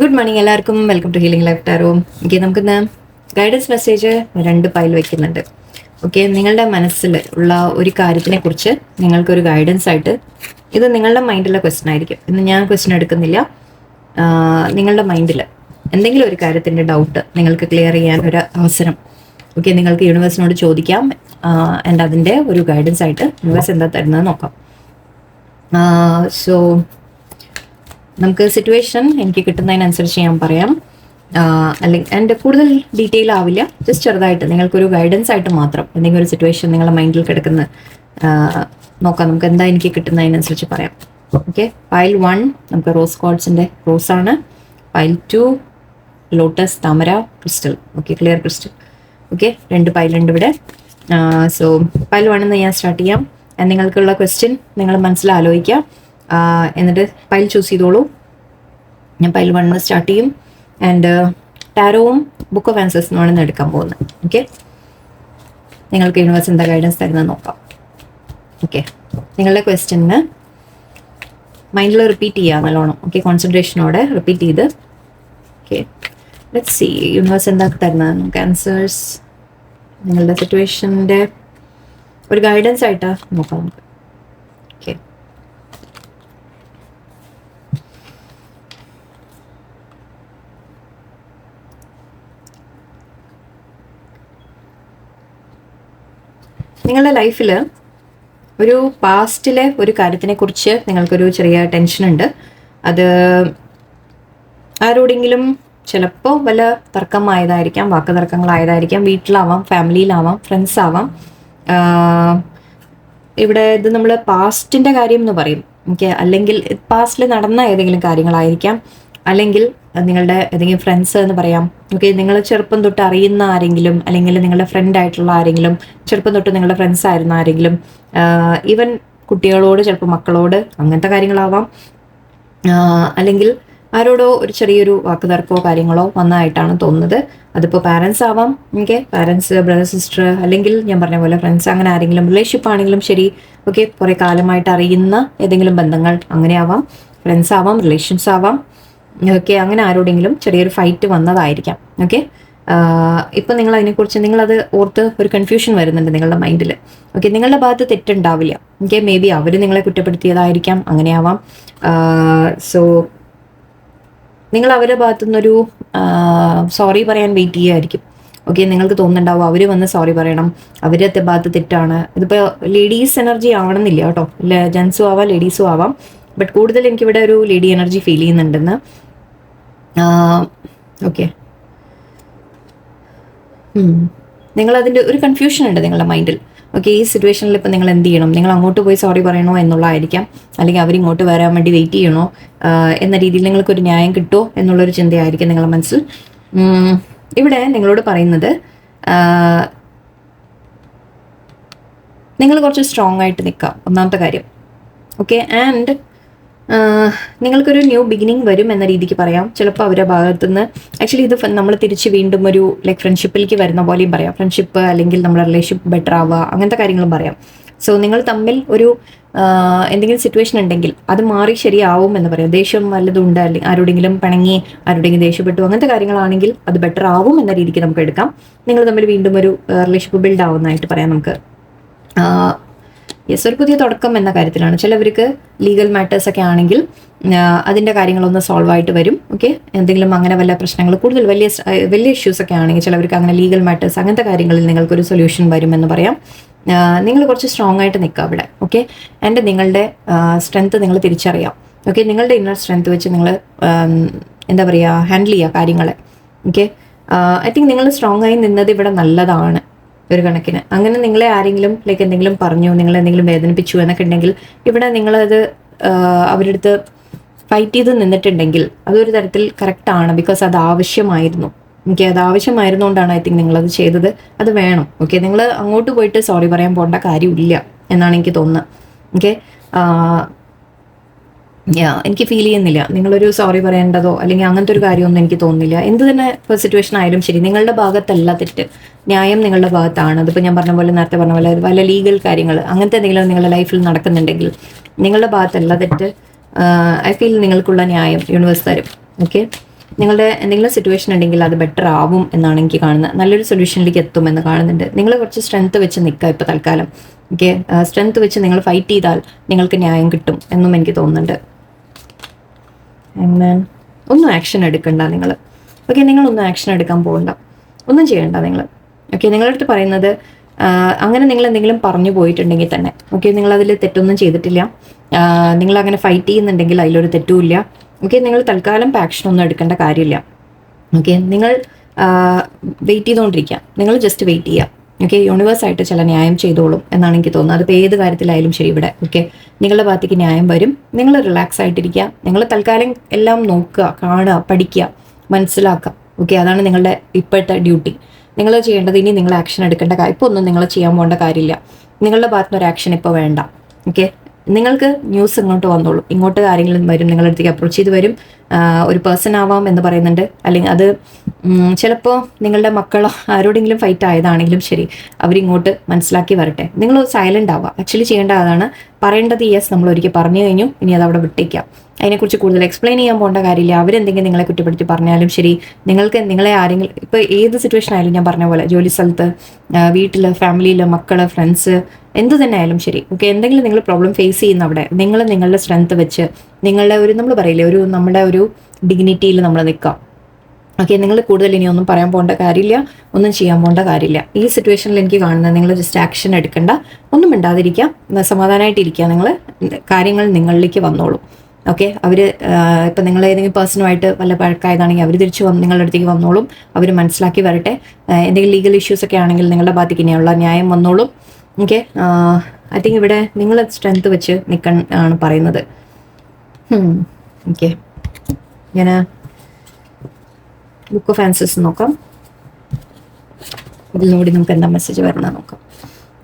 Good morning എല്ലാവർക്കും. Welcome to healing life tarot. Okay, നമുക്കിന്ന് guidance message 2 pile വെക്കുന്നുണ്ട്. Okay, നിങ്ങളുടെ മനസ്സിൽ ഉള്ള ഒരു കാര്യത്തിനെ കുറിച്ച് നിങ്ങൾക്കൊരു ഗൈഡൻസ് ആയിട്ട്, ഇത് നിങ്ങളുടെ മൈൻഡിലെ ക്വസ്റ്റ്യൻ ആയിരിക്കും. ഇന്ന് ഞാൻ ക്വസ്റ്റ്യൻ എടുക്കുന്നില്ല. നിങ്ങളുടെ മൈൻഡിൽ എന്തെങ്കിലും ഒരു കാര്യത്തിൻ്റെ ഡൗട്ട് നിങ്ങൾക്ക് ക്ലിയർ ചെയ്യാൻ ഒരു അവസരം, ഓക്കെ, നിങ്ങൾക്ക് യൂണിവേഴ്സിനോട് ചോദിക്കാം. ആൻഡ് അതിൻ്റെ ഒരു ഗൈഡൻസ് ആയിട്ട് യൂണിവേഴ്സ് എന്താ തരുന്നത് നോക്കാം. സോ നമുക്ക് സിറ്റുവേഷൻ എനിക്ക് കിട്ടുന്നതിനനുസരിച്ച് ഞാൻ പറയാം. അല്ലെങ്കിൽ എൻ്റെ കൂടുതൽ ഡീറ്റെയിൽ ആവില്ല, ജസ്റ്റ് ചെറുതായിട്ട് നിങ്ങൾക്കൊരു ഗൈഡൻസ് ആയിട്ട് മാത്രം എന്തെങ്കിലും ഒരു സിറ്റുവേഷൻ നിങ്ങളുടെ മൈൻഡിൽ കിടക്കുന്ന നോക്കാം. നമുക്ക് എന്താ എനിക്ക് കിട്ടുന്നതിനനുസരിച്ച് പറയാം. ഓക്കെ, പൈൽ 1 നമുക്ക് റോസ് കോഡ്സിൻ്റെ റോസാണ്. പൈൽ 2 ലോട്ടസ്, താമര, crystal. Okay, clear crystal. Okay, 2 പൈലുണ്ട് ഇവിടെ. സോ പൈൽ 1 എന്ന് ഞാൻ സ്റ്റാർട്ട് ചെയ്യാം. നിങ്ങൾക്കുള്ള ക്വസ്റ്റ്യൻ നിങ്ങൾ മനസ്സിൽ ആലോചിക്കുക. എന്നിട്ട് പൈൽ ചൂസ് ചെയ്തോളൂ. ഞാൻ പൈൽ 1 സ്റ്റാർട്ട് ചെയ്യും. ആൻഡ് ടാരോവും ബുക്ക് ഓഫ് ആൻസേഴ്സിനുമാണ് ഇന്ന് എടുക്കാൻ പോകുന്നത്. ഓക്കെ, നിങ്ങൾക്ക് യൂണിവേഴ്സ് എന്താ ഗൈഡൻസ് തരുന്നത് നോക്കാം. ഓക്കെ, നിങ്ങളുടെ ക്വസ്റ്റ്യന് മൈൻഡിൽ റിപ്പീറ്റ് ചെയ്യുക നല്ലോണം. ഓക്കെ, കോൺസെൻട്രേഷനോടെ റിപ്പീറ്റ് ചെയ്ത്. ഓക്കെ, ലെറ്റ്സ് സീ യൂണിവേഴ്സ് എന്താ തരുന്നത് നമുക്ക്. ആൻസേഴ്സ് നിങ്ങളുടെ സിറ്റുവേഷൻ്റെ ഒരു ഗൈഡൻസ് ആയിട്ടാണ് നോക്കാം നമുക്ക്. ഓക്കെ, നിങ്ങളുടെ ലൈഫിൽ ഒരു പാസ്റ്റിലെ ഒരു കാര്യത്തിനെ കുറിച്ച് നിങ്ങൾക്കൊരു ചെറിയ ടെൻഷൻ ഉണ്ട്. അത് ആരോടെങ്കിലും ചിലപ്പോൾ വല്ല തർക്കമായതായിരിക്കാം, വാക്ക് തർക്കങ്ങളായതായിരിക്കാം. വീട്ടിലാവാം, ഫാമിലിയിലാവാം, ഫ്രണ്ട്സ് ആവാം. ഇവിടെ ഇത് നമ്മൾ പാസ്റ്റിൻ്റെ കാര്യം എന്ന് പറയും. ഓക്കെ, അല്ലെങ്കിൽ പാസ്റ്റിൽ നടന്ന ഏതെങ്കിലും കാര്യങ്ങളായിരിക്കാം, അല്ലെങ്കിൽ നിങ്ങളുടെ ഏതെങ്കിലും ഫ്രണ്ട്സ് എന്ന് പറയാം. ഓക്കെ, നിങ്ങൾ ചെറുപ്പം തൊട്ട് അറിയുന്ന ആരെങ്കിലും, അല്ലെങ്കിൽ നിങ്ങളുടെ ഫ്രണ്ട് ആയിട്ടുള്ള ആരെങ്കിലും, ചെറുപ്പം തൊട്ട് നിങ്ങളുടെ ഫ്രണ്ട്സ് ആയിരുന്ന ആരെങ്കിലും, ഈവൻ കുട്ടികളോട്, ചിലപ്പോൾ മക്കളോട്, അങ്ങനത്തെ കാര്യങ്ങളാവാം. അല്ലെങ്കിൽ ആരോടോ ഒരു ചെറിയൊരു വാക്ക് തർക്കമോ കാര്യങ്ങളോ വന്നതായിട്ടാണ് തോന്നുന്നത്. അതിപ്പോൾ പാരൻസ് ആവാം. ഓക്കെ, പാരൻസ്, ബ്രദർ, സിസ്റ്റർ, അല്ലെങ്കിൽ ഞാൻ പറഞ്ഞ പോലെ ഫ്രണ്ട്സ്, അങ്ങനെ ആരെങ്കിലും റിലേഷൻഷിപ്പ് ആണെങ്കിലും ശരി. ഓക്കെ, കുറേ കാലമായിട്ട് അറിയുന്ന ഏതെങ്കിലും ബന്ധങ്ങൾ, അങ്ങനെ ആവാം. ഫ്രണ്ട്സ് ആവാം, റിലേഷൻസ് ആവാം. ഓക്കെ, അങ്ങനെ ആരോടെങ്കിലും ചെറിയൊരു ഫൈറ്റ് വന്നതായിരിക്കാം. ഓക്കെ, ഇപ്പം നിങ്ങൾ അതിനെക്കുറിച്ച് നിങ്ങളത് ഓർത്ത് ഒരു കൺഫ്യൂഷൻ വരുന്നുണ്ട് നിങ്ങളുടെ മൈൻഡിൽ. ഓക്കെ, നിങ്ങളുടെ ഭാഗത്ത് തെറ്റുണ്ടാവില്ല. ഓക്കെ, മേ ബി അവർ നിങ്ങളെ കുറ്റപ്പെടുത്തിയതായിരിക്കാം, അങ്ങനെയാവാം. സോ നിങ്ങൾ അവരുടെ ഭാഗത്തുനിന്നൊരു സോറി പറയാൻ വെയിറ്റ് ചെയ്യുമായിരിക്കും. ഓക്കെ, നിങ്ങൾക്ക് തോന്നുന്നുണ്ടാവും അവർ വന്ന് സോറി പറയണം, അവരുടെ ഭാഗത്ത് തെറ്റാണ്. ഇതിപ്പോൾ ലേഡീസ് എനർജി ആവണമെന്നില്ല കേട്ടോ, ജെൻസും ആവാം, ലേഡീസും ആവാം. ബട്ട് കൂടുതൽ എനിക്കിവിടെ ഒരു ലേഡി എനർജി ഫീൽ ചെയ്യുന്നുണ്ടെന്ന്. ഓക്കെ, നിങ്ങളതിൻ്റെ ഒരു കൺഫ്യൂഷൻ ഉണ്ട് നിങ്ങളുടെ മൈൻഡിൽ. ഓക്കെ, ഈ സിറ്റുവേഷനിൽ ഇപ്പം നിങ്ങൾ എന്ത് ചെയ്യണം? നിങ്ങൾ അങ്ങോട്ട് പോയി സോറി പറയണോ എന്നുള്ളതായിരിക്കാം, അല്ലെങ്കിൽ അവരിങ്ങോട്ട് വരാൻ വേണ്ടി വെയിറ്റ് ചെയ്യണോ എന്ന രീതിയിൽ നിങ്ങൾക്കൊരു ന്യായം കിട്ടുമോ എന്നുള്ളൊരു ചിന്തയായിരിക്കും നിങ്ങളുടെ മനസ്സിൽ. ഇവിടെ നിങ്ങളോട് പറയുന്നത് നിങ്ങൾ കുറച്ച് സ്ട്രോങ് ആയിട്ട് നിൽക്കുക, ഒന്നാമത്തെ കാര്യം. ഓക്കെ, ആൻഡ് നിങ്ങൾക്കൊരു ന്യൂ ബിഗിനിങ് വരും എന്ന രീതിക്ക് പറയാം. ചിലപ്പോൾ അവരുടെ ഭാഗത്തുനിന്ന് ആക്ച്വലി ഇത് നമ്മൾ തിരിച്ച് വീണ്ടും ഒരു ലൈക്ക് ഫ്രണ്ട്ഷിപ്പിലേക്ക് വരുന്ന പോലെയും പറയാം. ഫ്രണ്ട്ഷിപ്പ് അല്ലെങ്കിൽ നമ്മുടെ റിലേഷൻഷിപ്പ് ബെറ്റർ ആവുക, അങ്ങനത്തെ കാര്യങ്ങളും പറയാം. സോ നിങ്ങൾ തമ്മിൽ ഒരു എന്തെങ്കിലും സിറ്റുവേഷൻ ഉണ്ടെങ്കിൽ അത് മാറി ശരിയാവും എന്ന് പറയാം. ദേഷ്യം വല്ലതും ഉണ്ട്, അല്ലെങ്കിൽ ആരോടെങ്കിലും പിണങ്ങി, ആരോടെങ്കിലും ദേഷ്യപ്പെട്ടു, അങ്ങനത്തെ കാര്യങ്ങളാണെങ്കിൽ അത് ബെറ്റർ ആവും എന്ന രീതിക്ക് നമുക്ക് എടുക്കാം. നിങ്ങൾ തമ്മിൽ വീണ്ടും ഒരു റിലേഷൻഷിപ്പ് ബിൽഡ് ആവുന്നതായിട്ട് പറയാം നമുക്ക്. യെസ്, ഒരു പുതിയ തുടക്കം എന്ന കാര്യത്തിലാണ്. ചിലവർക്ക് ലീഗൽ മാറ്റേഴ്സ് ഒക്കെ ആണെങ്കിൽ അതിൻ്റെ കാര്യങ്ങളൊന്ന് സോൾവ് ആയിട്ട് വരും. ഓക്കെ, എന്തെങ്കിലും അങ്ങനെ വല്ല പ്രശ്നങ്ങൾ, കൂടുതൽ വലിയ ഇഷ്യൂസ് ഒക്കെ ആണെങ്കിൽ ചിലവർക്ക് അങ്ങനെ ലീഗൽ മാറ്റേഴ്സ്, അങ്ങനത്തെ കാര്യങ്ങളിൽ നിങ്ങൾക്കൊരു സൊല്യൂഷൻ വരുമെന്ന് പറയാം. നിങ്ങൾ കുറച്ച് സ്ട്രോങ് ആയിട്ട് നിൽക്കുക അവിടെ. ഓക്കെ, ആൻഡ് നിങ്ങളുടെ സ്ട്രെങ്ത് നിങ്ങൾ തിരിച്ചറിയാം. ഓക്കെ, നിങ്ങളുടെ ഇന്നർ സ്ട്രെങ്ത് വെച്ച് നിങ്ങൾ എന്താ പറയുക, ഹാൻഡിൽ ചെയ്യുക കാര്യങ്ങളെ. ഓക്കെ, ഐ തിങ്ക് നിങ്ങൾ സ്ട്രോങ് ആയി നിന്നത് ഇവിടെ നല്ലതാണ് ഒരു കണക്കിന്. അങ്ങനെ നിങ്ങളെ ആരെങ്കിലും ലൈക്ക് എന്തെങ്കിലും പറഞ്ഞു, നിങ്ങൾ എന്തെങ്കിലും വേദനിപ്പിച്ചു എന്നൊക്കെ ഉണ്ടെങ്കിൽ ഇവിടെ നിങ്ങളത് അവരുടെ അടുത്ത് ഫൈറ്റ് ചെയ്ത് നിന്നിട്ടുണ്ടെങ്കിൽ അതൊരു തരത്തിൽ കറക്റ്റാണ്. ബിക്കോസ് അത് ആവശ്യമായിരുന്നു. എനിക്ക് അത് ആവശ്യമായിരുന്നുകൊണ്ടാണ് ഐ തിങ്ക് നിങ്ങളത് ചെയ്തത്. അത് വേണം. ഓക്കെ, നിങ്ങൾ അങ്ങോട്ട് പോയിട്ട് സോറി പറയാൻ പോകേണ്ട കാര്യമില്ല എന്നാണ് എനിക്ക് തോന്നുന്നത്. ഓക്കെ, എനിക്ക് ഫീൽ ചെയ്യുന്നില്ല നിങ്ങളൊരു സോറി പറയേണ്ടതോ അല്ലെങ്കിൽ അങ്ങനത്തെ ഒരു കാര്യമൊന്നും എനിക്ക് തോന്നുന്നില്ല. എന്ത് തന്നെ സിറ്റുവേഷൻ ആയാലും ശരി, നിങ്ങളുടെ ഭാഗത്തല്ല തെറ്റ്, ന്യായം നിങ്ങളുടെ ഭാഗത്താണ്. അതിപ്പോൾ ഞാൻ പറഞ്ഞ പോലെ, നേരത്തെ പറഞ്ഞ പോലെ വല്ല ലീഗൽ കാര്യങ്ങൾ അങ്ങനത്തെ എന്തെങ്കിലും നിങ്ങളുടെ ലൈഫിൽ നടക്കുന്നുണ്ടെങ്കിൽ നിങ്ങളുടെ ഭാഗത്തല്ല തെറ്റ്. ഐ ഫീൽ നിങ്ങൾക്കുള്ള ന്യായം യൂണിവേഴ്സ് തരും. ഓക്കെ, നിങ്ങളുടെ എന്തെങ്കിലും സിറ്റുവേഷൻ ഉണ്ടെങ്കിൽ അത് ബെറ്റർ ആവും എന്നാണ് എനിക്ക് കാണുന്നത്. നല്ലൊരു സൊല്യൂഷനിലേക്ക് എത്തുമെന്ന് കാണുന്നുണ്ട്. നിങ്ങൾ കുറച്ച് സ്ട്രെങ്ത് വെച്ച് നിൽക്കുക ഇപ്പോൾ തൽക്കാലം. ഓക്കെ, സ്ട്രെങ്ത് വെച്ച് നിങ്ങൾ ഫൈറ്റ് ചെയ്താൽ നിങ്ങൾക്ക് ന്യായം കിട്ടും എന്നും എനിക്ക് തോന്നുന്നുണ്ട്. ഒന്നും ആക്ഷൻ എടുക്കണ്ട നിങ്ങൾ. ഓക്കെ, നിങ്ങളൊന്നും ആക്ഷൻ എടുക്കാൻ പോകണ്ട, ഒന്നും ചെയ്യണ്ട നിങ്ങൾ. ഓക്കെ, നിങ്ങളുടെ അടുത്ത് പറയുന്നത് അങ്ങനെ നിങ്ങൾ എന്തെങ്കിലും പറഞ്ഞു പോയിട്ടുണ്ടെങ്കിൽ തന്നെ, ഓക്കെ, നിങ്ങളതിൽ തെറ്റൊന്നും ചെയ്തിട്ടില്ല, നിങ്ങൾ അങ്ങനെ ഫൈറ്റ് ചെയ്യുന്നുണ്ടെങ്കിൽ അതിലൊരു തെറ്റുമില്ല. ഓക്കെ, നിങ്ങൾ തൽക്കാലം ആക്ഷൻ ഒന്നും എടുക്കേണ്ട കാര്യമില്ല. ഓക്കെ, നിങ്ങൾ വെയിറ്റ് ചെയ്തുകൊണ്ടിരിക്കുക, നിങ്ങൾ ജസ്റ്റ് വെയിറ്റ് ചെയ്യുക. ഓക്കെ, യൂണിവേഴ്സായിട്ട് ചില ന്യായം ചെയ്തോളും എന്നാണ് എനിക്ക് തോന്നുന്നത്. അതിപ്പോൾ ഏത് കാര്യത്തിലായാലും ശരി ഇവിടെ. ഓക്കെ, നിങ്ങളുടെ ഭാഗത്തേക്ക് ന്യായം വരും. നിങ്ങൾ റിലാക്സ് ആയിട്ടിരിക്കുക. നിങ്ങൾ തൽക്കാലം എല്ലാം നോക്കുക, കാണുക, പഠിക്കുക, മനസ്സിലാക്കുക. ഓക്കെ, അതാണ് നിങ്ങളുടെ ഇപ്പോഴത്തെ ഡ്യൂട്ടി. നിങ്ങൾ ചെയ്യേണ്ടത്. ഇനി നിങ്ങൾ ആക്ഷൻ എടുക്കേണ്ട കാര്യം ഇപ്പോൾ ഒന്നും നിങ്ങൾ ചെയ്യാൻ പോകേണ്ട കാര്യമില്ല. നിങ്ങളുടെ ഭാഗത്തുനിന്ന് ഒരു ആക്ഷൻ ഇപ്പോൾ വേണ്ട. ഓക്കെ, നിങ്ങൾക്ക് ന്യൂസ് ഇങ്ങോട്ട് വന്നോളൂ. ഇങ്ങോട്ട് ആരെങ്കിലും വരും, നിങ്ങളുടെ അടുത്തേക്ക് അപ്രോച്ച് ചെയ്ത് വരും. ഒരു പേഴ്സൺ ആവാം എന്ന് പറയുന്നുണ്ട്, അല്ലെങ്കിൽ അത് ചിലപ്പോൾ നിങ്ങളുടെ മക്കളോ ആരോടെങ്കിലും ഫൈറ്റ് ആയതാണെങ്കിലും ശരി, അവരിങ്ങോട്ട് മനസ്സിലാക്കി വരട്ടെ. നിങ്ങൾ സൈലൻ്റ് ആവുക. ആക്ച്വലി ചെയ്യേണ്ട അതാണ്. പറയേണ്ടത് യെസ്, നമ്മൾ ഒരിക്കൽ പറഞ്ഞു കഴിഞ്ഞു, ഇനി അത് അവിടെ വിട്ടേക്കാം. അതിനെക്കുറിച്ച് കൂടുതൽ എക്സ്പ്ലെയിൻ ചെയ്യാൻ പോകേണ്ട കാര്യമില്ല. അവരെന്തെങ്കിലും നിങ്ങളെ കുറ്റപ്പെടുത്തി പറഞ്ഞാലും ശരി, നിങ്ങളെ ആരെങ്കിലും ഇപ്പോൾ ഏത് സിറ്റുവേഷൻ ആയാലും, ഞാൻ പറഞ്ഞ പോലെ ജോലി സ്ഥലത്ത്, വീട്ടിൽ, ഫാമിലിയിൽ, മക്കള്, ഫ്രണ്ട്സ്, എന്ത് തന്നെ ആയാലും ശരി. ഓക്കെ, എന്തെങ്കിലും നിങ്ങൾ പ്രോബ്ലം ഫേസ് ചെയ്യുന്ന അവിടെ നിങ്ങൾ നിങ്ങളുടെ സ്ട്രെങ്ത് വെച്ച് നിങ്ങളുടെ നമ്മൾ പറയില്ലേ, നമ്മുടെ ഒരു ഡിഗ്നിറ്റിയിൽ നമ്മൾ നിൽക്കാം. ഓക്കെ, നിങ്ങൾ കൂടുതൽ ഇനി ഒന്നും പറയാൻ പോകേണ്ട കാര്യമില്ല, ഒന്നും ചെയ്യാൻ പോകേണ്ട കാര്യമില്ല. ഈ സിറ്റുവേഷനിൽ എനിക്ക് കാണുന്നത് നിങ്ങൾ ജസ്റ്റ് ആക്ഷൻ എടുക്കണ്ട, ഒന്നും മിണ്ടാതിരിക്കുക, സമാധാനമായിട്ടിരിക്കുക. നിങ്ങൾ കാര്യങ്ങൾ നിങ്ങളിലേക്ക് വന്നോളൂ. ഓക്കെ, അവർ ഇപ്പം നിങ്ങൾ ഏതെങ്കിലും പേഴ്സണുമായിട്ട് വല്ല പഴക്കമായതാണെങ്കിൽ അവർ തിരിച്ച് നിങ്ങളുടെ അടുത്തേക്ക് വന്നോളും. അവർ മനസ്സിലാക്കി വരട്ടെ. എന്തെങ്കിലും ലീഗൽ ഇഷ്യൂസ് ഒക്കെ ആണെങ്കിൽ നിങ്ങളുടെ ഭാഗത്തേക്ക് ഇനിയുള്ള ന്യായം വന്നോളും. ഓക്കെ, ഐ തിങ്ക് ഇവിടെ നിങ്ങൾ സ്ട്രെങ്ത് വെച്ച് നിൽക്കാൻ ആണ് പറയുന്നത്. ഓക്കെ, ഞാൻ ബുക്ക് ഓഫ് ആൻസേഴ്സ് നോക്കാം. ഇതിലൂടെ നമുക്ക് എന്താ മെസ്സേജ് വരുന്ന നോക്കാം.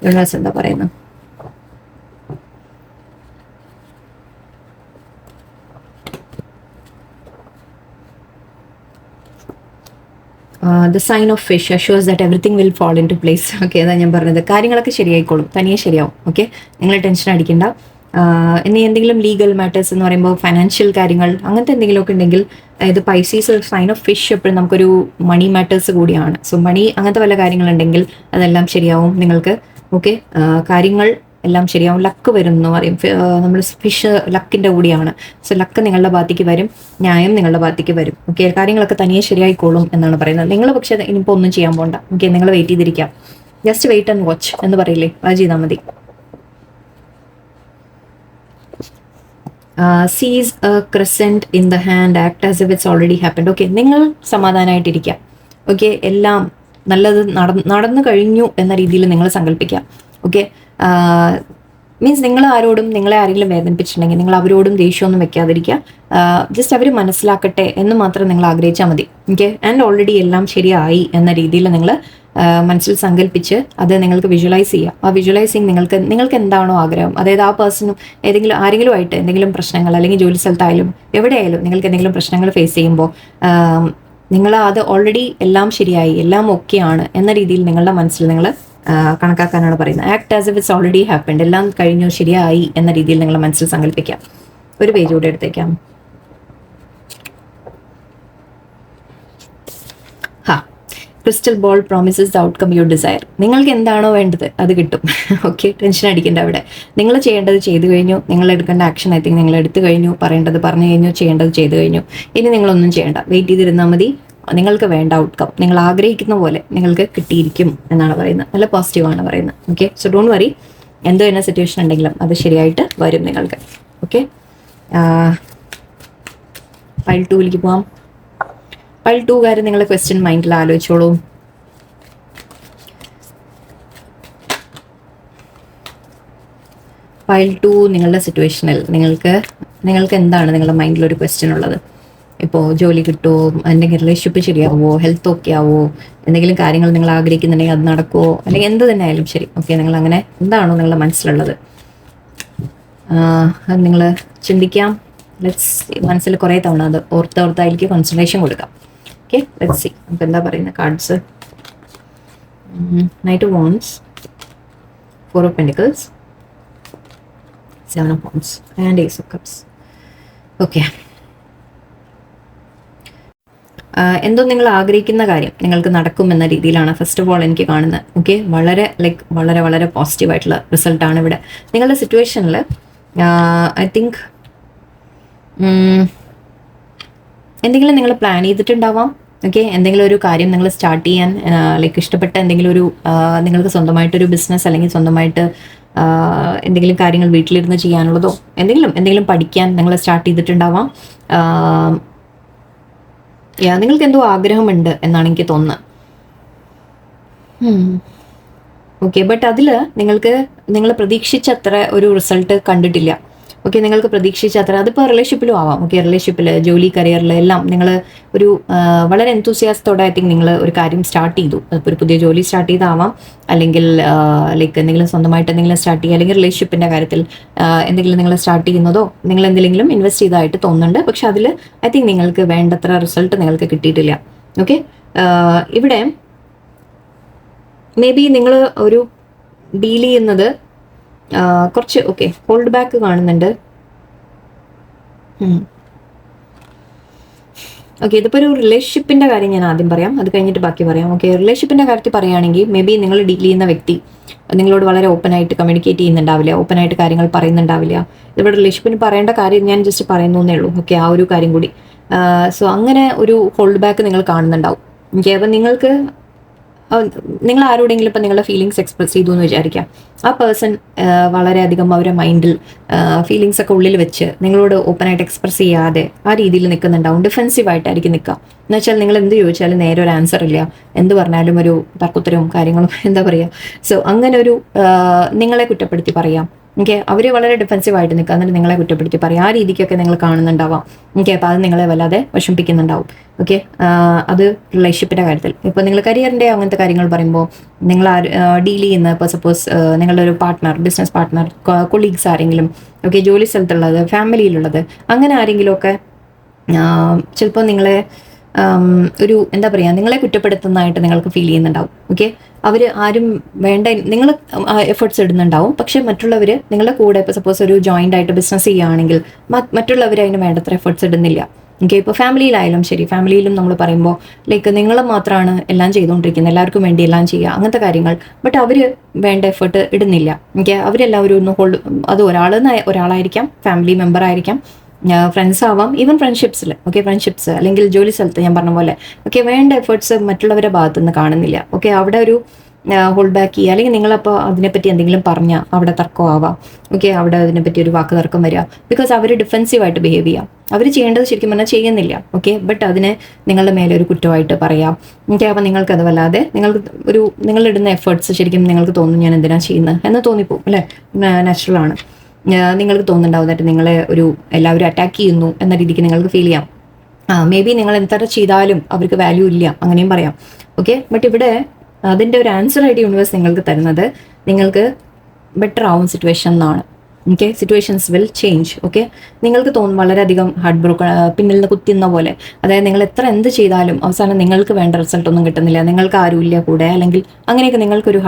യൂണിവേഴ്സ് എന്താ പറയുന്നത്? The sign of fish assures that everything will fall into place. Okay, അതാണ് ഞാൻ പറഞ്ഞത്. കാര്യങ്ങളൊക്കെ ശരിയായിക്കോളും, തനിയെ ശരിയാവും. ഓക്കെ, നിങ്ങൾ ടെൻഷൻ അടിക്കണ്ട. ഇനി എന്തെങ്കിലും ലീഗൽ മാറ്റേഴ്സ് എന്ന് പറയുമ്പോൾ ഫൈനാൻഷ്യൽ കാര്യങ്ങൾ അങ്ങനത്തെ എന്തെങ്കിലുമൊക്കെ ഉണ്ടെങ്കിൽ, അതായത് പൈസീസ് സൈൻ ഓഫ് ഫിഷ് എപ്പോഴും നമുക്കൊരു മണി മാറ്റേഴ്സ് കൂടിയാണ്. സോ മണി അങ്ങനത്തെ വല്ല കാര്യങ്ങളുണ്ടെങ്കിൽ അതെല്ലാം ശരിയാവും നിങ്ങൾക്ക്. ഓക്കെ, കാര്യങ്ങൾ എല്ലാം ശരിയാവും. ലക്ക് വരും എന്ന് പറയും. നമ്മൾ ഫിഷ് ലക്കിൻ്റെ കൂടിയാണ്. സോ ലക്ക് നിങ്ങളുടെ ഭാഗത്തേക്ക് വരും, ന്യായം നിങ്ങളുടെ ഭാഗത്തേക്ക് വരും. ഓക്കെ, കാര്യങ്ങളൊക്കെ തനിയെ ശരിയായിക്കോളും എന്നാണ് പറയുന്നത്. നിങ്ങൾ പക്ഷേ ഇനിയിപ്പോൾ ഒന്നും ചെയ്യാൻ പോകണ്ട. ഓക്കെ, നിങ്ങൾ വെയിറ്റ് ചെയ്തിരിക്കാം. ജസ്റ്റ് വെയിറ്റ് ആൻഡ് വാച്ച് എന്ന് പറയില്ലേ, അത് ചെയ്താൽ മതി. Seize a crescent in the hand, act as if it's already happened. Okay, നിങ്ങൾ സമാധാനമായിട്ടിരിക്കാം. ഓക്കെ, എല്ലാം നല്ലത് നടന്നു കഴിഞ്ഞു എന്ന രീതിയിൽ നിങ്ങൾ സങ്കല്പിക്കാം. ഓക്കെ, മീൻസ് നിങ്ങൾ ആരോടും, നിങ്ങളെ ആരെങ്കിലും വേദനിപ്പിച്ചിട്ടുണ്ടെങ്കിൽ നിങ്ങൾ അവരോടും ദേഷ്യമൊന്നും വെക്കാതിരിക്കുക. ജസ്റ്റ് അവർ മനസ്സിലാക്കട്ടെ എന്ന് മാത്രം നിങ്ങൾ ആഗ്രഹിച്ചാൽ മതി. ഓക്കെ, ആൻഡ് ഓൾറെഡി എല്ലാം ശരിയായി എന്ന രീതിയിൽ നിങ്ങൾ മനസ്സിൽ സങ്കല്പിച്ച് അത് നിങ്ങൾക്ക് വിഷ്വലൈസ് ചെയ്യുക. ആ വിഷ്വലൈസിങ് നിങ്ങൾക്ക് എന്താണോ ആഗ്രഹം, അതായത് ആ പേഴ്സണും ആരെങ്കിലും ആയിട്ട് എന്തെങ്കിലും പ്രശ്നങ്ങൾ, അല്ലെങ്കിൽ ജോലി സ്ഥലത്തായാലും എവിടെയായാലും നിങ്ങൾക്ക് എന്തെങ്കിലും പ്രശ്നങ്ങൾ ഫേസ് ചെയ്യുമ്പോൾ നിങ്ങൾ അത് ഓൾറെഡി എല്ലാം ശരിയായി, എല്ലാം ഓക്കെയാണ് എന്ന രീതിയിൽ നിങ്ങളുടെ മനസ്സിൽ നിങ്ങൾ കണക്കാക്കാനാണ് പറയുന്നത്. Act as if it's already happened, എല്ലാം കഴിഞ്ഞു, ശരിയായി എന്ന രീതിയിൽ നിങ്ങൾ മനസ്സിൽ സങ്കല്പിക്കാം. ഒരു പേജ് കൂടെ എടുത്തേക്കാം. Crystal ball promises the outcome you desire. നിങ്ങൾക്ക് എന്താണോ വേണ്ടത് അത് കിട്ടും. ഓക്കെ, ടെൻഷൻ അടിക്കേണ്ട. അവിടെ നിങ്ങൾ ചെയ്യേണ്ടത് ചെയ്തു കഴിഞ്ഞു. നിങ്ങൾ എടുക്കേണ്ട ആക്ഷൻ ഐ തിങ്ക് നിങ്ങൾ എടുത്തു കഴിഞ്ഞു. പറയേണ്ടത് പറഞ്ഞു കഴിഞ്ഞു. ചെയ്യേണ്ടത് ചെയ്തു കഴിഞ്ഞു. ഇനി നിങ്ങളൊന്നും ചെയ്യേണ്ട, വെയിറ്റ് ചെയ്തിരുന്നാൽ മതി. നിങ്ങൾക്ക് വേണ്ട ഔട്ട്കം നിങ്ങൾ ആഗ്രഹിക്കുന്ന പോലെ നിങ്ങൾക്ക് കിട്ടിയിരിക്കും എന്നാണ് പറയുന്നത്. നല്ല പോസിറ്റീവാണ് പറയുന്നത്. Okay, so don't worry. എന്ത് തന്നെ സിറ്റുവേഷൻ ഉണ്ടെങ്കിലും അത് ശരിയായിട്ട് വരും നിങ്ങൾക്ക്. ഓക്കെ, ഫയൽ 2ലേക്ക് പോവാം. ഫയൽ 2 കാര്യം നിങ്ങൾ ക്വസ്റ്റ്യൻ മൈൻഡിൽ ആലോചിച്ചോളൂ. ഫയൽ 2 നിങ്ങളുടെ സിറ്റുവേഷനിൽ നിങ്ങൾക്ക് എന്താണ് നിങ്ങളുടെ മൈൻഡിൽ ഒരു ക്വസ്റ്റ്യൻ ഉള്ളത്? ഇപ്പോൾ ജോലി കിട്ടുമോ, എന്തെങ്കിലും റിലേഷൻഷിപ്പ് ശരിയാവുമോ, ഹെൽത്ത് ഓക്കെ ആവുമോ, എന്തെങ്കിലും കാര്യങ്ങൾ നിങ്ങൾ ആഗ്രഹിക്കുന്നുണ്ടെങ്കിൽ അത് നടക്കുമോ, അല്ലെങ്കിൽ എന്ത് തന്നെ ആയാലും ശരി. ഓക്കെ, നിങ്ങൾ അങ്ങനെ എന്താണോ നിങ്ങളുടെ മനസ്സിലുള്ളത് അത് നിങ്ങൾ ചിന്തിക്കാം. ലെറ്റ്സ് മനസ്സിൽ കുറേ തവണ അത് ഓർത്തായിരിക്കും കോൺസെൻട്രേഷൻ കൊടുക്കാം. ഓക്കെ, ലെറ്റ്സ് സി നമുക്ക് എന്താ പറയുന്ന cards. Knight of wands, 4 of Pentacles, 7 of Wands and Ace of Cups. Okay, എന്തോ നിങ്ങൾ ആഗ്രഹിക്കുന്ന കാര്യം നിങ്ങൾക്ക് നടക്കുമെന്ന രീതിയിലാണ് ഫസ്റ്റ് ഓഫ് ഓൾ എനിക്ക് കാണുന്നത്. ഓക്കെ, വളരെ വളരെ വളരെ പോസിറ്റീവായിട്ടുള്ള റിസൾട്ടാണ് ഇവിടെ. നിങ്ങളുടെ സിറ്റുവേഷനിൽ ഐ തിങ്ക് എന്തെങ്കിലും നിങ്ങൾ പ്ലാൻ ചെയ്തിട്ടുണ്ടാവാം. ഓക്കെ, എന്തെങ്കിലും ഒരു കാര്യം നിങ്ങൾ സ്റ്റാർട്ട് ചെയ്യാൻ ഇഷ്ടപ്പെട്ട എന്തെങ്കിലും ഒരു നിങ്ങൾക്ക് സ്വന്തമായിട്ടൊരു ബിസിനസ് അല്ലെങ്കിൽ സ്വന്തമായിട്ട് എന്തെങ്കിലും കാര്യങ്ങൾ വീട്ടിലിരുന്ന് ചെയ്യാനുള്ളതോ എന്തെങ്കിലും പഠിക്കാൻ നിങ്ങൾ സ്റ്റാർട്ട് ചെയ്തിട്ടുണ്ടാവാം. നിങ്ങൾക്ക് എന്തോ ആഗ്രഹമുണ്ട് എന്നാണ് എനിക്ക് തോന്നുന്നത്. ഓക്കെ, ബട്ട് അതിൽ നിങ്ങൾ പ്രതീക്ഷിച്ചത്ര ഒരു റിസൾട്ട് കണ്ടിട്ടില്ല. ഓക്കെ, നിങ്ങൾക്ക് പ്രതീക്ഷിച്ചത്ര, അതിപ്പോൾ റിലേഷൻഷിപ്പിലും ആവാം. ഓക്കെ, റിലേഷൻഷിപ്പിൽ, ജോലി, കരിയറിൽ എല്ലാം നിങ്ങൾ ഒരു വളരെ എന്തൂസിയാസത്തോടെ ഐ തിങ്ക് നിങ്ങൾ ഒരു കാര്യം സ്റ്റാർട്ട് ചെയ്തു. അതിപ്പോൾ ഒരു പുതിയ ജോലി സ്റ്റാർട്ട് ചെയ്താവാം, അല്ലെങ്കിൽ എന്തെങ്കിലും സ്വന്തമായിട്ട് എന്തെങ്കിലും സ്റ്റാർട്ട് ചെയ്യുക, അല്ലെങ്കിൽ റിലേഷൻഷിപ്പിൻ്റെ കാര്യത്തിൽ എന്തെങ്കിലും നിങ്ങൾ സ്റ്റാർട്ട് ചെയ്യുന്നതോ നിങ്ങൾ എന്തെങ്കിലും ഇൻവെസ്റ്റ് ചെയ്തതായിട്ട് തോന്നുന്നുണ്ട്. പക്ഷെ അതിൽ ഐ തിങ്ക് നിങ്ങൾക്ക് വേണ്ടത്ര റിസൾട്ട് നിങ്ങൾക്ക് കിട്ടിയിട്ടില്ല. ഓക്കെ, ഇവിടെ മേ ബി നിങ്ങൾ ഒരു ഡീൽ ചെയ്യുന്നത് കുറച്ച് ഹോൾഡ് ബാക്ക് കാണുന്നുണ്ട്. ഓക്കെ, ഇതിപ്പോൾ ഒരു റിലേഷൻഷിപ്പിൻ്റെ കാര്യം ഞാൻ ആദ്യം പറയാം, അത് കഴിഞ്ഞിട്ട് ബാക്കി പറയാം. ഓക്കെ, റിലേഷൻഷിപ്പിൻ്റെ കാര്യത്തിൽ പറയുകയാണെങ്കിൽ മേ ബി നിങ്ങൾ ഡീൽ ചെയ്യുന്ന വ്യക്തി നിങ്ങളോട് വളരെ ഓപ്പണായിട്ട് കമ്മ്യൂണിക്കേറ്റ് ചെയ്യുന്നുണ്ടാവില്ല, ഓപ്പണായിട്ട് കാര്യങ്ങൾ പറയുന്നുണ്ടാവില്ല. ഇവിടെ റിലേഷൻഷിപ്പിന് പറയേണ്ട കാര്യം ഞാൻ ജസ്റ്റ് പറയുന്നേ ഉള്ളൂ. ഓക്കെ, ആ ഒരു കാര്യം കൂടി. സോ അങ്ങനെ ഒരു ഹോൾഡ് ബാക്ക് നിങ്ങൾ കാണുന്നുണ്ടാവും. ഓക്കെ, അപ്പം നിങ്ങൾ ആരോടെങ്കിലും ഇപ്പം നിങ്ങളുടെ ഫീലിങ്സ് എക്സ്പ്രസ് ചെയ്തു എന്ന് വിചാരിക്കാം. ആ പേഴ്സൺ വളരെയധികം അവരുടെ മൈൻഡിൽ ഫീലിങ്സ് ഒക്കെ ഉള്ളിൽ വെച്ച് നിങ്ങളോട് ഓപ്പണായിട്ട് എക്സ്പ്രസ് ചെയ്യാതെ ആ രീതിയിൽ നിൽക്കുന്നുണ്ടാവും. ഡിഫെൻസീവായിട്ടായിരിക്കും നിൽക്കുക. എന്ന് വെച്ചാൽ നിങ്ങൾ എന്ത് ചോദിച്ചാലും നേരെ ഒരു ആൻസർ ഇല്ല, എന്ത് പറഞ്ഞാലും ഒരു തർക്കുത്തരവും കാര്യങ്ങളും എന്താ പറയുക. സോ അങ്ങനെ ഒരു നിങ്ങളെ കുറ്റപ്പെടുത്തി പറയാം. ഓക്കെ, അവർ വളരെ ഡിഫെൻസീവായിട്ട് നിൽക്കുക, എന്നിട്ട് നിങ്ങളെ കുറ്റപ്പെടുത്തി പറയും. ആ രീതിക്കൊക്കെ നിങ്ങൾ കാണുന്നുണ്ടാവാം. ഓക്കെ, അപ്പോൾ അത് നിങ്ങളെ വല്ലാതെ വിഷമിപ്പിക്കുന്നുണ്ടാവും. ഓക്കെ, അത് റിലേഷൻഷിപ്പിൻ്റെ കാര്യത്തിൽ. ഇപ്പോൾ നിങ്ങൾ കരിയറിൻ്റെ അങ്ങനത്തെ കാര്യങ്ങൾ പറയുമ്പോൾ നിങ്ങൾ ഡീൽ ചെയ്യുന്ന ഇപ്പോൾ സപ്പോസ് നിങ്ങളുടെ ഒരു പാർട്ട്ണർ, ബിസിനസ് പാർട്ട്ണർ, കൊളീഗ്സ് ആരെങ്കിലും, ഓക്കെ, ജോലി സ്ഥലത്തുള്ളത്, ഫാമിലിയിലുള്ളത്, അങ്ങനെ ആരെങ്കിലുമൊക്കെ ചിലപ്പോൾ നിങ്ങളെ ഒരു എന്താ പറയുക, നിങ്ങളെ കുറ്റപ്പെടുത്തുന്നതായിട്ട് നിങ്ങൾക്ക് ഫീൽ ചെയ്യുന്നുണ്ടാവും. ഓക്കെ, അവർ ആരും വേണ്ട, നിങ്ങൾ എഫേർട്സ് ഇടുന്നുണ്ടാവും, പക്ഷെ മറ്റുള്ളവർ നിങ്ങളുടെ കൂടെ ഇപ്പോൾ സപ്പോസ് ഒരു ജോയിൻ്റ് ആയിട്ട് ബിസിനസ് ചെയ്യുകയാണെങ്കിൽ മറ്റുള്ളവർ അതിന് വേണ്ടത്ര എഫേർട്സ് ഇടുന്നില്ല. ഓക്കെ, ഇപ്പോൾ ഫാമിലിയിലായാലും ശരി, ഫാമിലിയിലും നമ്മൾ പറയുമ്പോൾ നിങ്ങൾ മാത്രമാണ് എല്ലാം ചെയ്തുകൊണ്ടിരിക്കുന്നത്, എല്ലാവർക്കും വേണ്ടി എല്ലാം ചെയ്യുക, അങ്ങനത്തെ കാര്യങ്ങൾ. ബട്ട് അവർ വേണ്ട എഫേർട്ട് ഇടുന്നില്ല. ഓക്കെ, അവരെല്ലാവരും ഒന്ന് ഹോൾഡ്, അത് ഒരാളായിരിക്കാം, ഫാമിലി മെമ്പർ ആയിരിക്കാം, ഫ്രണ്ട്സ് ആവാം, ഈവൻ ഫ്രണ്ട്ഷിപ്സിൽ. ഓക്കെ, ഫ്രണ്ട്ഷിപ്സ് അല്ലെങ്കിൽ ജോലി സ്ഥലത്ത് ഞാൻ പറഞ്ഞ പോലെ ഓക്കെ വേണ്ട എഫേർട്സ് മറ്റുള്ളവരുടെ ഭാഗത്തുനിന്ന് കാണുന്നില്ല. ഓക്കെ, അവിടെ ഒരു ഹോൾഡ് ബാക്ക് ചെയ്യുക, അല്ലെങ്കിൽ നിങ്ങളപ്പോൾ അതിനെപ്പറ്റി എന്തെങ്കിലും പറഞ്ഞാൽ അവിടെ തർക്കമാവാം. ഓക്കെ, അവിടെ അതിനെപ്പറ്റി ഒരു വാക്ക് തർക്കം വരിക. ബിക്കോസ് അവർ ഡിഫെൻസീവായിട്ട് ബിഹേവ് ചെയ്യാം. അവർ ചെയ്യേണ്ടത് ശരിക്കും പറഞ്ഞാൽ ചെയ്യുന്നില്ല. ഓക്കെ, ബട്ട് അതിനെ നിങ്ങളുടെ മേലെ ഒരു കുറ്റമായിട്ട് പറയാം. ഓക്കെ, അപ്പോൾ നിങ്ങൾക്കത് വല്ലാതെ നിങ്ങളിടുന്ന എഫേർട്സ് ശരിക്കും നിങ്ങൾക്ക് തോന്നും ഞാൻ എന്തിനാണ് ചെയ്യുന്നത് എന്ന് തോന്നിപ്പോവും അല്ലേ, നാച്ചുറലാണ്. നിങ്ങൾക്ക് തോന്നുന്നുണ്ടാവുന്നതായിട്ട് നിങ്ങളെ എല്ലാവരും അറ്റാക്ക് ചെയ്യുന്നു എന്ന രീതിക്ക് നിങ്ങൾക്ക് ഫീൽ ചെയ്യാം. മേ ബി നിങ്ങൾ എത്ര ചെയ്താലും അവർക്ക് വാല്യൂ ഇല്ല, അങ്ങനെയും പറയാം. ഓക്കെ, ബട്ട് ഇവിടെ അതിൻ്റെ ഒരു ആൻസർ ആയിട്ട് യൂണിവേഴ്സ് നിങ്ങൾക്ക് തരുന്നത് നിങ്ങൾക്ക് ബെറ്റർ ആവും സിറ്റുവേഷൻ എന്നാണ്. Okay, situations will change. Okay, നിങ്ങൾക്ക് തോന്നും വളരെയധികം ഹാർട്ട് ബ്രോക്കൺ, പിന്നിൽ നിന്ന് കുത്തുന്ന പോലെ. അതായത് നിങ്ങൾ എന്ത് ചെയ്താലും അവസാനം നിങ്ങൾക്ക് വേണ്ട റിസൾട്ട് ഒന്നും കിട്ടുന്നില്ല, നിങ്ങൾക്ക് ആരുമില്ല കൂടെ, അല്ലെങ്കിൽ അങ്ങനെയൊക്കെ നിങ്ങൾക്കൊരു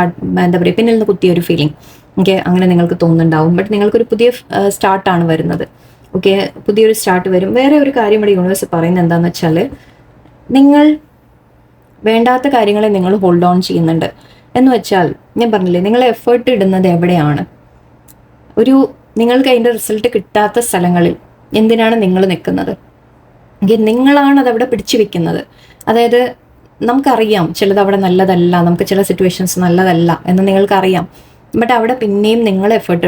എന്താ പറയുക, പിന്നിൽ നിന്ന് കുത്തിയ ഒരു ഫീലിംഗ്. ഓക്കെ, അങ്ങനെ നിങ്ങൾക്ക് തോന്നുന്നുണ്ടാവും. ബട്ട് നിങ്ങൾക്കൊരു പുതിയ സ്റ്റാർട്ടാണ് വരുന്നത്. ഓക്കെ, പുതിയൊരു സ്റ്റാർട്ട് വരും. വേറെ ഒരു കാര്യം ഇവിടെ യൂണിവേഴ്സ് പറയുന്നത് എന്താണെന്ന് വെച്ചാൽ നിങ്ങൾ വേണ്ടാത്ത കാര്യങ്ങളെ നിങ്ങൾ ഹോൾഡ് ഓൺ ചെയ്യുന്നുണ്ട്. എന്ന് വെച്ചാൽ ഞാൻ പറഞ്ഞില്ലേ, നിങ്ങൾ എഫേർട്ട് ഇടുന്നത് എവിടെയാണ്, നിങ്ങൾക്ക് അതിൻ്റെ റിസൾട്ട് കിട്ടാത്ത സ്ഥലങ്ങളിൽ എന്തിനാണ് നിങ്ങൾ നിൽക്കുന്നത്? നിങ്ങളാണ് അതവിടെ പിടിച്ചു വെക്കുന്നത്. അതായത് നമുക്കറിയാം ചിലത് അവിടെ നല്ലതല്ല, നമുക്ക് ചില സിറ്റുവേഷൻസ് നല്ലതല്ല എന്ന് നിങ്ങൾക്കറിയാം. ബട്ട് അവിടെ പിന്നെയും നിങ്ങൾ എഫേർട്ട്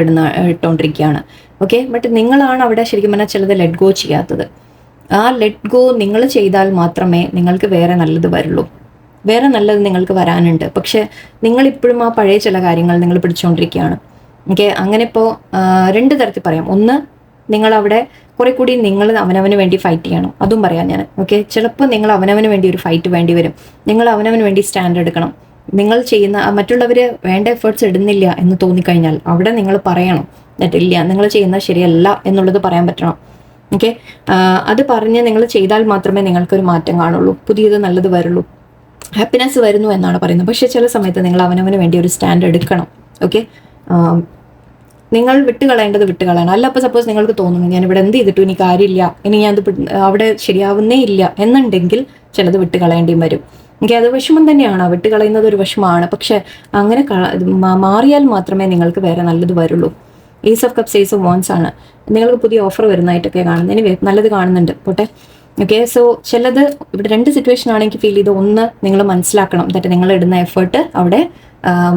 ഇട്ടുകൊണ്ടിരിക്കുകയാണ്. ഓക്കെ, ബട്ട് നിങ്ങളാണ് അവിടെ ശരിക്കും പറഞ്ഞാൽ ചിലത് ലെറ്റ് ഗോ ചെയ്യാത്തത്. ആ ലെറ്റ് ഗോ നിങ്ങൾ ചെയ്താൽ മാത്രമേ നിങ്ങൾക്ക് വേറെ നല്ലത് വരുള്ളൂ. വേറെ നല്ലത് നിങ്ങൾക്ക് വരാനുണ്ട്, പക്ഷെ നിങ്ങളിപ്പോഴും ആ പഴയ ചില കാര്യങ്ങൾ നിങ്ങൾ പിടിച്ചുകൊണ്ടിരിക്കുകയാണ്. ഓക്കെ, അങ്ങനെ ഇപ്പോൾ 2 തരത്തിൽ പറയാം. ഒന്ന്, നിങ്ങളവിടെ കുറെ കൂടി നിങ്ങൾ അവനവന് വേണ്ടി ഫൈറ്റ് ചെയ്യണം, അതും പറയാം ഞാൻ. ഓക്കെ, ചിലപ്പോൾ നിങ്ങൾ അവനവന് വേണ്ടി ഒരു ഫൈറ്റ് വേണ്ടി വരും. നിങ്ങൾ അവനവന് വേണ്ടി സ്റ്റാൻഡ് എടുക്കണം. നിങ്ങൾ ചെയ്യുന്ന മറ്റുള്ളവർ വേണ്ട എഫേർട്സ് ഇടുന്നില്ല എന്ന് തോന്നിക്കഴിഞ്ഞാൽ അവിടെ നിങ്ങൾ പറയണം, എന്നിട്ടില്ല നിങ്ങൾ ചെയ്യുന്നത് ശരിയല്ല എന്നുള്ളത് പറയാൻ പറ്റണം. ഓക്കെ, അത് പറഞ്ഞ് നിങ്ങൾ ചെയ്താൽ മാത്രമേ നിങ്ങൾക്കൊരു മാറ്റം കാണുള്ളൂ, പുതിയത് നല്ലത് വരുള്ളൂ, ഹാപ്പിനെസ് വരുന്നു എന്നാണ് പറയുന്നത്. പക്ഷേ ചില സമയത്ത് നിങ്ങൾ അവനവന് വേണ്ടി ഒരു സ്റ്റാൻഡ് എടുക്കണം. ഓക്കെ, നിങ്ങൾ വിട്ടുകളയേണ്ടത് വിട്ടുകളയണം. അല്ല, അപ്പോൾ സപ്പോസ് നിങ്ങൾക്ക് തോന്നുന്നു ഞാൻ ഇവിടെ എന്ത് ചെയ്തിട്ടും ഇനി കാര്യമില്ല, ഇനി ഞാൻ അവിടെ ശരിയാവുന്നേ ഇല്ല എന്നുണ്ടെങ്കിൽ ചിലത് വിട്ടുകളയേണ്ടിയും വരും. എനിക്ക് അത് വിഷമം തന്നെയാണ്, വിട്ടുകളയുന്നത് ഒരു വിഷമമാണ്. പക്ഷെ അങ്ങനെ മാറിയാൽ മാത്രമേ നിങ്ങൾക്ക് വേറെ നല്ലത് വരുള്ളൂ. Ace of cups, ace of wands ആണ്. നിങ്ങൾക്ക് പുതിയ ഓഫർ വരുന്നതായിട്ടൊക്കെ കാണുന്നത്. ഇനി നല്ലത് കാണുന്നുണ്ട്, പോട്ടെ. ഓക്കെ, സോ ചിലത് ഇവിടെ 2 സിറ്റുവേഷൻ ആണ് എനിക്ക് ഫീൽ ചെയ്ത്. ഒന്ന്, നിങ്ങൾ മനസ്സിലാക്കണം ദാറ്റ് നിങ്ങൾ ഇടുന്ന എഫേർട്ട് അവിടെ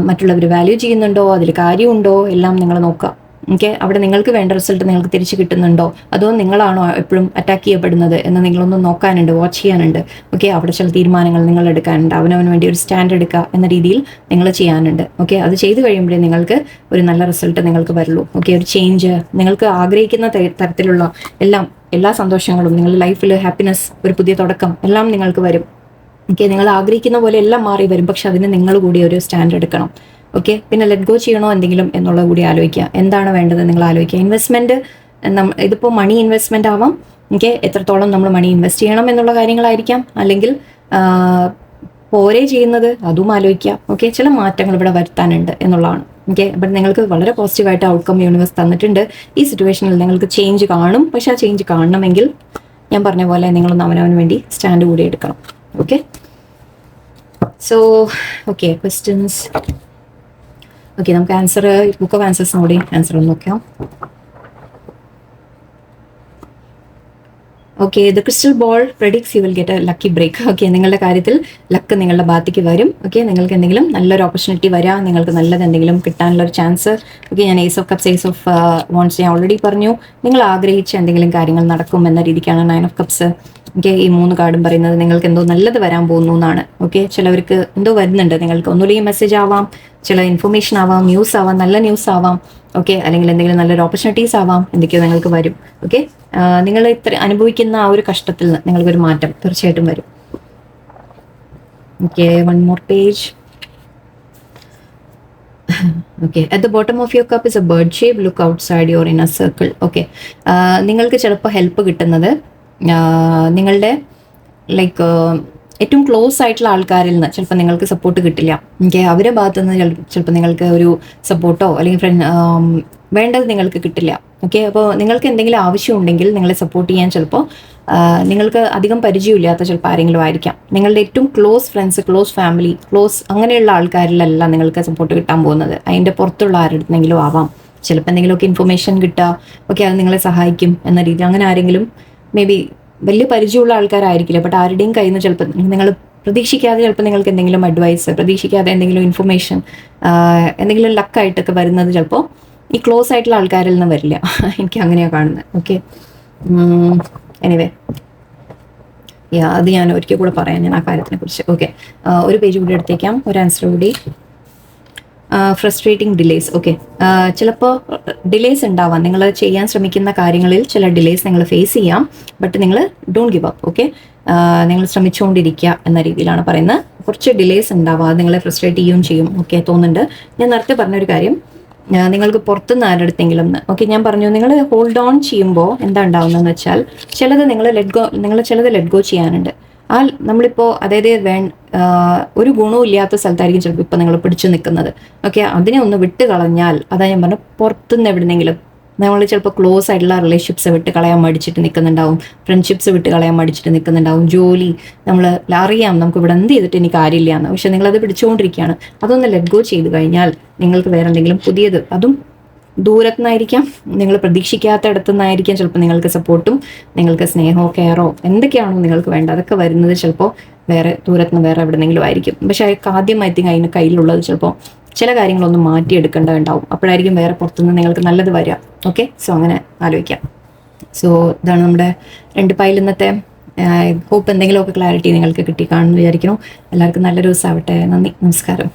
മറ്റുള്ളവർ വാല്യൂ ചെയ്യുന്നുണ്ടോ, അതിൽ കാര്യമുണ്ടോ, എല്ലാം നിങ്ങൾ നോക്കുക. ഓക്കെ, അവിടെ നിങ്ങൾക്ക് വേണ്ട റിസൾട്ട് നിങ്ങൾക്ക് തിരിച്ചു കിട്ടുന്നുണ്ടോ, അതോ നിങ്ങളാണോ എപ്പോഴും അറ്റാക്ക് ചെയ്യപ്പെടുന്നത് എന്ന് നിങ്ങളൊന്ന് നോക്കാനുണ്ട്, വാച്ച് ചെയ്യാനുണ്ട്. ഓക്കെ, അവിടെ ചില തീരുമാനങ്ങൾ നിങ്ങൾ എടുക്കാനുണ്ട്, അവനവന് വേണ്ടി ഒരു സ്റ്റാൻഡ് എടുക്കുക എന്ന രീതിയിൽ നിങ്ങൾ ചെയ്യാനുണ്ട്. ഓക്കെ, അത് ചെയ്തു കഴിയുമ്പോഴേ നിങ്ങൾക്ക് ഒരു നല്ല റിസൾട്ട് നിങ്ങൾക്ക് വരുള്ളൂ. ഓക്കെ, ഒരു ചേഞ്ച്, നിങ്ങൾക്ക് ആഗ്രഹിക്കുന്ന തരത്തിലുള്ള എല്ലാ സന്തോഷങ്ങളും, നിങ്ങളുടെ ലൈഫിൽ ഹാപ്പിനെസ്, ഒരു പുതിയ തുടക്കം എല്ലാം നിങ്ങൾക്ക് വരും. ഓക്കെ, നിങ്ങൾ ആഗ്രഹിക്കുന്ന പോലെ എല്ലാം മാറി വരും. പക്ഷെ അതിന് നിങ്ങൾ കൂടി ഒരു സ്റ്റാൻഡ് എടുക്കണം. ഓക്കെ, പിന്നെ ലെറ്റ് ഗോ ചെയ്യണോ എന്തെങ്കിലും എന്നുള്ളത് കൂടി ആലോചിക്കുക. എന്താണ് വേണ്ടത് നിങ്ങൾ ആലോചിക്കുക. ഇൻവെസ്റ്റ്മെന്റ്, ഇതിപ്പോൾ മണി ഇൻവെസ്റ്റ്മെന്റ് ആവാം. ഓക്കെ, എത്രത്തോളം നമ്മൾ മണി ഇൻവെസ്റ്റ് ചെയ്യണം എന്നുള്ള കാര്യങ്ങളായിരിക്കാം. അല്ലെങ്കിൽ പോരെ ചെയ്യുന്നത്, അതും ആലോചിക്കുക. ഓക്കെ, ചില മാറ്റങ്ങൾ ഇവിടെ വരുത്താനുണ്ട് എന്നുള്ളതാണ്. ഓക്കെ, ബട്ട് നിങ്ങൾക്ക് വളരെ പോസിറ്റീവായിട്ട് ഔട്ട്കം യൂണിവേഴ്സ് തന്നിട്ടുണ്ട്. ഈ സിറ്റുവേഷനിൽ നിങ്ങൾക്ക് ചേഞ്ച് കാണും. പക്ഷെ ആ ചേഞ്ച് കാണണമെങ്കിൽ ഞാൻ പറഞ്ഞ പോലെ നിങ്ങളൊന്ന് അവനവന് വേണ്ടി സ്റ്റാൻഡ് കൂടി എടുക്കണം. Okay, so okay, questions. Okay, നമുക്ക് ആൻസർ, ബുക്ക് ഓഫ് ആൻസേഴ്സ് കൂടി ആൻസർ ഒന്ന് നോക്കാം. Okay, the crystal ball predicts you will get a lucky break. Okay, നിങ്ങളുടെ കാര്യത്തിൽ ലക്ക് നിങ്ങളുടെ ഭാഗത്തേക്ക് വരും. ഓക്കെ, നിങ്ങൾക്ക് എന്തെങ്കിലും നല്ലൊരു ഓപ്പർച്യൂണിറ്റി വരാം, നിങ്ങൾക്ക് നല്ലത് എന്തെങ്കിലും കിട്ടാനുള്ള ഒരു ചാൻസ്. ഓക്കെ, ഞാൻ ace of cups, ace of wands ഞാൻ ഓൾറെഡി പറഞ്ഞു. നിങ്ങൾ ആഗ്രഹിച്ച എന്തെങ്കിലും കാര്യങ്ങൾ നടക്കും എന്ന രീതിക്കാണ് 9 ഓഫ് കപ്സ്. ഓക്കെ, ഈ 3 കാർഡും പറയുന്നത് നിങ്ങൾക്ക് എന്തോ നല്ലത് വരാൻ പോകുന്നു എന്നാണ്. ഓക്കെ, ചിലവർക്ക് എന്തോ വരുന്നുണ്ട്. നിങ്ങൾക്ക് ഒന്നുമില്ലെങ്കിൽ മെസ്സേജ് ആവാം, ചില ഇൻഫർമേഷൻ ആവാം, ന്യൂസ് ആവാം, നല്ല ന്യൂസ് ആവാം. ഓക്കെ, അല്ലെങ്കിൽ എന്തെങ്കിലും നല്ലൊരു ഓപ്പർച്യൂണിറ്റീസ് ആവാം, എന്തൊക്കെയോ നിങ്ങൾക്ക് വരും. ഓക്കെ, നിങ്ങൾ ഇത്ര അനുഭവിക്കുന്ന ആ ഒരു കഷ്ടത്തിൽ നിന്ന് നിങ്ങൾക്കൊരു മാറ്റം തീർച്ചയായിട്ടും വരും. Okay, 1 more page. Okay, at the bottom of your cup is A bird shape. Look outside your inner circle. Okay, നിങ്ങൾക്ക് ചിലപ്പോൾ ഹെൽപ്പ് കിട്ടുന്നത് നിങ്ങളുടെ ലൈക്ക് ഏറ്റവും ക്ലോസ് ആയിട്ടുള്ള ആൾക്കാരിൽ നിന്ന് ചിലപ്പോൾ നിങ്ങൾക്ക് സപ്പോർട്ട് കിട്ടില്ല. ഓക്കെ, അവരുടെ ഭാഗത്തു നിന്ന് ചിലപ്പോൾ നിങ്ങൾക്ക് ഒരു സപ്പോർട്ടോ അല്ലെങ്കിൽ വേണ്ടത് നിങ്ങൾക്ക് കിട്ടില്ല. ഓക്കെ, അപ്പോൾ നിങ്ങൾക്ക് എന്തെങ്കിലും ആവശ്യമുണ്ടെങ്കിൽ നിങ്ങളെ സപ്പോർട്ട് ചെയ്യാൻ ചിലപ്പോൾ നിങ്ങൾക്ക് അധികം പരിചയമില്ലാത്ത ചിലപ്പോൾ ആരെങ്കിലും ആയിരിക്കാം. നിങ്ങളുടെ ഏറ്റവും close friends, close family, close അങ്ങനെയുള്ള ആൾക്കാരിലല്ല നിങ്ങൾക്ക് സപ്പോർട്ട് കിട്ടാൻ പോകുന്നത്. അതിൻ്റെ പുറത്തുള്ള ആരുടെന്നെങ്കിലും ആവാം. ചിലപ്പോൾ എന്തെങ്കിലുമൊക്കെ ഇൻഫർമേഷൻ കിട്ടുക, ഓക്കെ, അത് നിങ്ങളെ സഹായിക്കും എന്ന രീതി. അങ്ങനെ ആരെങ്കിലും മേ ബി വലിയ പരിചയമുള്ള ആൾക്കാരായിരിക്കില്ല, ബട്ട് ആരുടെയും കയ്യിൽ നിന്ന് ചിലപ്പോൾ നിങ്ങൾ പ്രതീക്ഷിക്കാതെ ചിലപ്പോൾ നിങ്ങൾക്ക് എന്തെങ്കിലും അഡ്വൈസ്, പ്രതീക്ഷിക്കാതെ എന്തെങ്കിലും ഇൻഫർമേഷൻ, എന്തെങ്കിലും ലക്കായിട്ടൊക്കെ വരുന്നത് ചിലപ്പോൾ ഈ ക്ലോസ് ആയിട്ടുള്ള ആൾക്കാരിൽ നിന്ന് വരില്ല. എനിക്ക് അങ്ങനെയാണ് കാണുന്നത്. ഓക്കെ, എനിവേ, അത് ഞാൻ ഒരിക്കൽ കൂടെ പറയാം ഞാൻ ആ കാര്യത്തിനെ കുറിച്ച്. ഓക്കെ, ഒരു പേജ് കൂടി എടുത്തേക്കാം, ഒരു ആൻസർ കൂടി. Frustrating delays. ഓക്കെ, ചിലപ്പോൾ ഡിലേസ് ഉണ്ടാവാം. നിങ്ങൾ ചെയ്യാൻ ശ്രമിക്കുന്ന കാര്യങ്ങളിൽ ചില ഡിലേസ് നിങ്ങൾ ഫേസ് ചെയ്യാം. ബട്ട് നിങ്ങൾ ഡോണ്ട് ഗിവ് അപ്പ്. ഓക്കെ, നിങ്ങൾ ശ്രമിച്ചുകൊണ്ടിരിക്കുക എന്ന രീതിയിലാണ് പറയുന്നത്. കുറച്ച് ഡിലേസ് ഉണ്ടാവാം, അത് നിങ്ങളെ ഫ്രസ്ട്രേറ്റ് ചെയ്യുകയും ചെയ്യും. ഓക്കെ, തോന്നുന്നുണ്ട്. ഞാൻ നേരത്തെ പറഞ്ഞൊരു കാര്യം, നിങ്ങൾക്ക് പുറത്തുനിന്ന് ആരുടെടുത്തെങ്കിലും ഓക്കെ, ഞാൻ പറഞ്ഞു നിങ്ങൾ ഹോൾഡ് ഓൺ ചെയ്യുമ്പോൾ എന്താ ഉണ്ടാവുന്നതെന്ന് വെച്ചാൽ ചിലത് നിങ്ങൾ ചിലത് ലെറ്റ് ഗോ ചെയ്യാനുണ്ട്. നമ്മളിപ്പോൾ അതായത് ഒരു ഗുണവും ഇല്ലാത്ത സ്ഥലത്തായിരിക്കും ചിലപ്പോൾ ഇപ്പം നിങ്ങൾ പിടിച്ചു നിൽക്കുന്നത്. ഓക്കെ, അതിനെ ഒന്ന് വിട്ട് കളഞ്ഞാൽ, അതാ ഞാൻ പറഞ്ഞു, പുറത്തുനിന്ന് എവിടെന്നെങ്കിലും നമ്മൾ ചിലപ്പോൾ ക്ലോസ് ആയിട്ടുള്ള റിലേഷൻഷിപ്സ് വിട്ട് കളയാൻ മടിച്ചിട്ട് നിൽക്കുന്നുണ്ടാവും, ഫ്രണ്ട്ഷിപ്സ് വിട്ട് കളയാൻ മടിച്ചിട്ട് നിൽക്കുന്നുണ്ടാവും, ജോലി നമ്മൾ അറിയാം നമുക്ക് ഇവിടെ എന്ത് ചെയ്തിട്ട് എനിക്ക് കാര്യമില്ല എന്ന്, പക്ഷെ നിങ്ങളത് പിടിച്ചുകൊണ്ടിരിക്കുകയാണ്. അതൊന്ന് ലെറ്റ് ഗോ ചെയ്ത് കഴിഞ്ഞാൽ നിങ്ങൾക്ക് വേറെ എന്തെങ്കിലും പുതിയത്, അതും ദൂരത്തുനിന്നായിരിക്കാം, നിങ്ങൾ പ്രതീക്ഷിക്കാത്ത ഇടത്തു നിന്നായിരിക്കാം ചിലപ്പോൾ നിങ്ങൾക്ക് സപ്പോർട്ടും നിങ്ങൾക്ക് സ്നേഹമോ കെയറോ എന്തൊക്കെയാണോ നിങ്ങൾക്ക് വേണ്ട അതൊക്കെ വരുന്നത് ചിലപ്പോൾ വേറെ ദൂരത്തുനിന്ന് വേറെ എവിടെന്നെങ്കിലും ആയിരിക്കും. പക്ഷെ ആദ്യമായി അതിന് കയ്യിലുള്ളത് ചിലപ്പോൾ ചില കാര്യങ്ങളൊന്നും മാറ്റിയെടുക്കേണ്ടതുണ്ടാവും. അപ്പോഴായിരിക്കും വേറെ പുറത്തുനിന്ന് നിങ്ങൾക്ക് നല്ലത് വരിക. ഓക്കെ, സോ അങ്ങനെ ആലോചിക്കാം. സോ ഇതാണ് നമ്മുടെ 2 പൈൽ ഇന്നത്തെ. ഹോപ്പ് എന്തെങ്കിലുമൊക്കെ ക്ലാരിറ്റി നിങ്ങൾക്ക് കിട്ടി കാണുമെന്ന് വിചാരിക്കുന്നു. എല്ലാവർക്കും നല്ലൊരു ദിവസം ആവട്ടെ. നന്ദി, നമസ്കാരം.